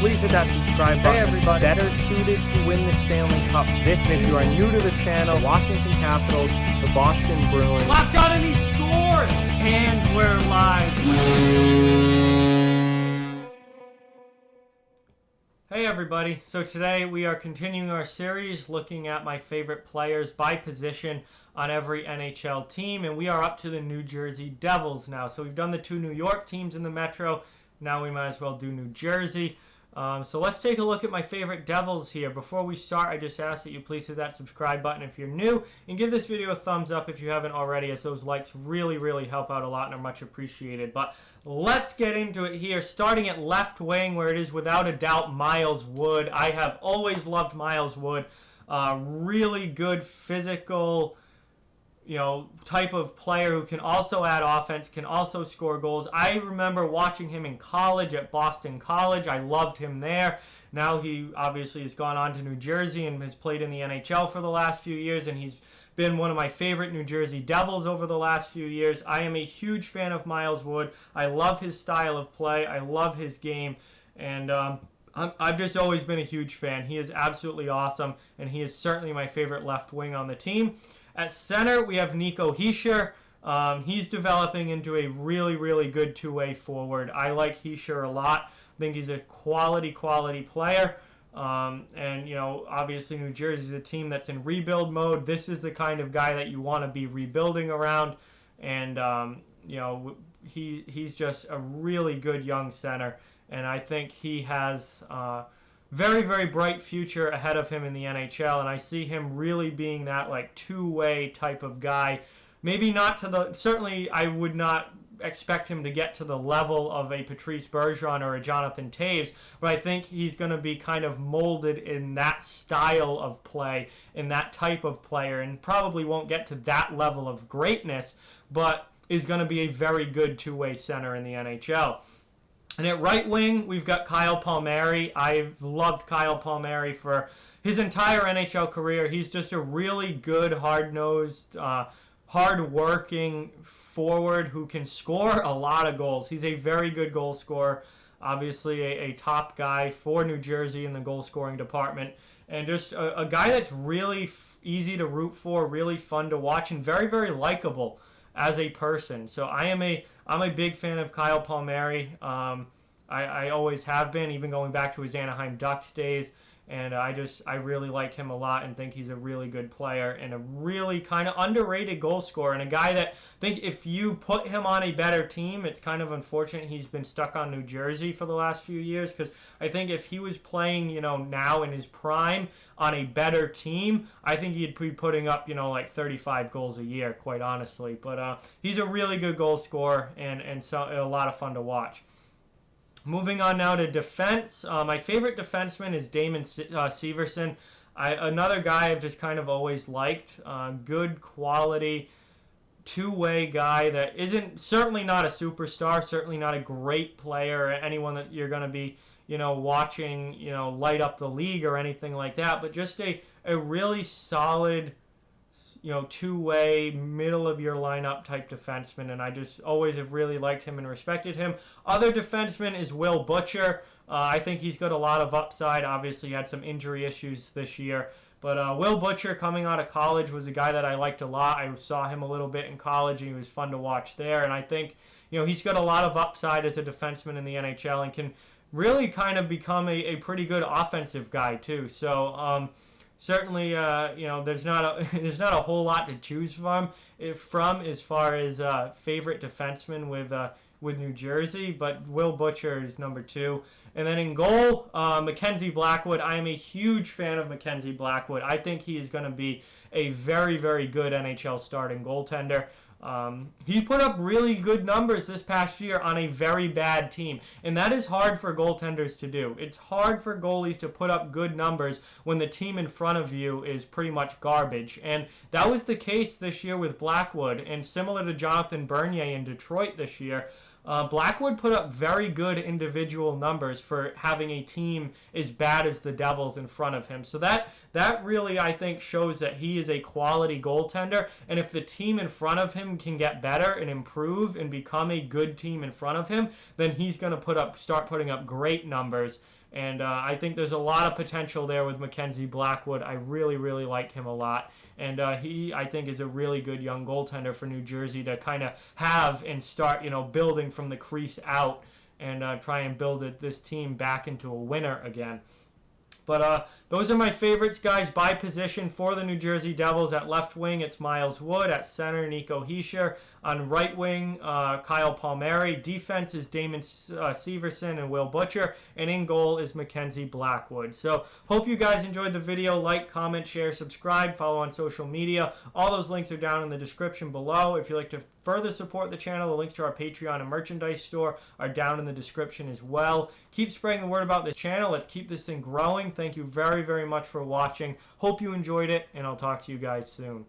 please hit that subscribe button. Hey everybody, better suited to win the Stanley Cup this season. If you are new to the channel, Washington Capitals, the Boston Bruins. Locked on and he scored! And we're live. Hey everybody, so today we are continuing our series looking at my favorite players by position on every NHL team, and we are up to the New Jersey Devils now. So we've done the two New York teams in the Metro, now we might as well do New Jersey. So let's take a look at my favorite Devils here. Before we start, I just ask that you please hit that subscribe button if you're new, and give this video a thumbs up if you haven't already, as those likes really help out a lot and are much appreciated. But let's get into it here, starting at left wing, where it is without a doubt Miles Wood. I have always loved Miles Wood. Really good physical, type of player who can also add offense, can also score goals. I remember watching him in college at Boston College. I loved him there. Now he obviously has gone on to New Jersey and has played in the NHL for the last few years, and he's been one of my favorite New Jersey Devils over the last few years. I am a huge fan of Miles Wood. I love his style of play. I love his game, and I've just always been a huge fan. He is absolutely awesome, and he is certainly my favorite left wing on the team. At center, we have Nico Hischier. He's developing into a really good two-way forward. I like Hischier a lot. I think he's a quality player. And, obviously New Jersey is a team that's in rebuild mode. This is the kind of guy that you want to be rebuilding around. And, he's just a really good young center. And I think he has very bright future ahead of him in the NHL, and I see him really being that two-way type of guy. Maybe not to certainly I would not expect him to get to the level of a Patrice Bergeron or a Jonathan Toews, but I think he's going to be kind of molded in that style of play, in that type of player, and probably won't get to that level of greatness, but is going to be a very good two-way center in the NHL. And at right wing, we've got Kyle Palmieri. I've loved Kyle Palmieri for his entire NHL career. He's just a really good, hard-nosed, hard-working forward who can score a lot of goals. He's a very good goal scorer. Obviously, a top guy for New Jersey in the goal-scoring department. And just a guy that's really easy to root for, really fun to watch, and very likable as a person. So I'm a big fan of Kyle Palmieri. I always have been, even going back to his Anaheim Ducks days. And I really like him a lot and think he's a really good player and a really kind of underrated goal scorer, and a guy that I think if you put him on a better team, it's kind of unfortunate he's been stuck on New Jersey for the last few years, because I think if he was playing, now in his prime on a better team, I think he'd be putting up, 35 goals a year, quite honestly. But he's a really good goal scorer and so a lot of fun to watch. Moving on now to defense. My favorite defenseman is Damon Severson. Another guy I've just kind of always liked. Good quality, two-way guy that isn't, certainly not a superstar, certainly not a great player, anyone that you're going to be, watching, light up the league or anything like that, but just a really solid, two-way, middle-of-your-lineup type defenseman, and I just always have really liked him and respected him. Other defenseman is Will Butcher. I think he's got a lot of upside. Obviously, he had some injury issues this year, but Will Butcher, coming out of college, was a guy that I liked a lot. I saw him a little bit in college, and he was fun to watch there, and I think, he's got a lot of upside as a defenseman in the NHL and can really kind of become a pretty good offensive guy, too. So, certainly, there's not a whole lot to choose from as far as favorite defenseman with New Jersey, but Will Butcher is number 2. And then in goal, Mackenzie Blackwood. I am a huge fan of Mackenzie Blackwood. I think he is going to be a very good NHL starting goaltender. He put up really good numbers this past year on a very bad team, and that is hard for goaltenders to do. It's hard for goalies to put up good numbers when the team in front of you is pretty much garbage, and that was the case this year with Blackwood, and similar to Jonathan Bernier in Detroit this year. Blackwood put up very good individual numbers for having a team as bad as the Devils in front of him. So that really, I think, shows that he is a quality goaltender. And if the team in front of him can get better and improve and become a good team in front of him, then he's going to start putting up great numbers. And I think there's a lot of potential there with Mackenzie Blackwood. I really, really like him a lot. And he, I think, is a really good young goaltender for New Jersey to kind of have and start, building from the crease out and try and build this team back into a winner again. But those are my favorites, guys, by position for the New Jersey Devils. At left wing, it's Miles Wood. At center, Nico Hischier. On right wing, Kyle Palmieri. Defense is Damon Severson and Will Butcher. And in goal is Mackenzie Blackwood. So hope you guys enjoyed the video. Like, comment, share, subscribe, follow on social media. All those links are down in the description below. If you'd like to further support the channel, the links to our Patreon and merchandise store are down in the description as well. Keep spreading the word about this channel. Let's keep this thing growing. Thank you very, very much for watching. Hope you enjoyed it, and I'll talk to you guys soon.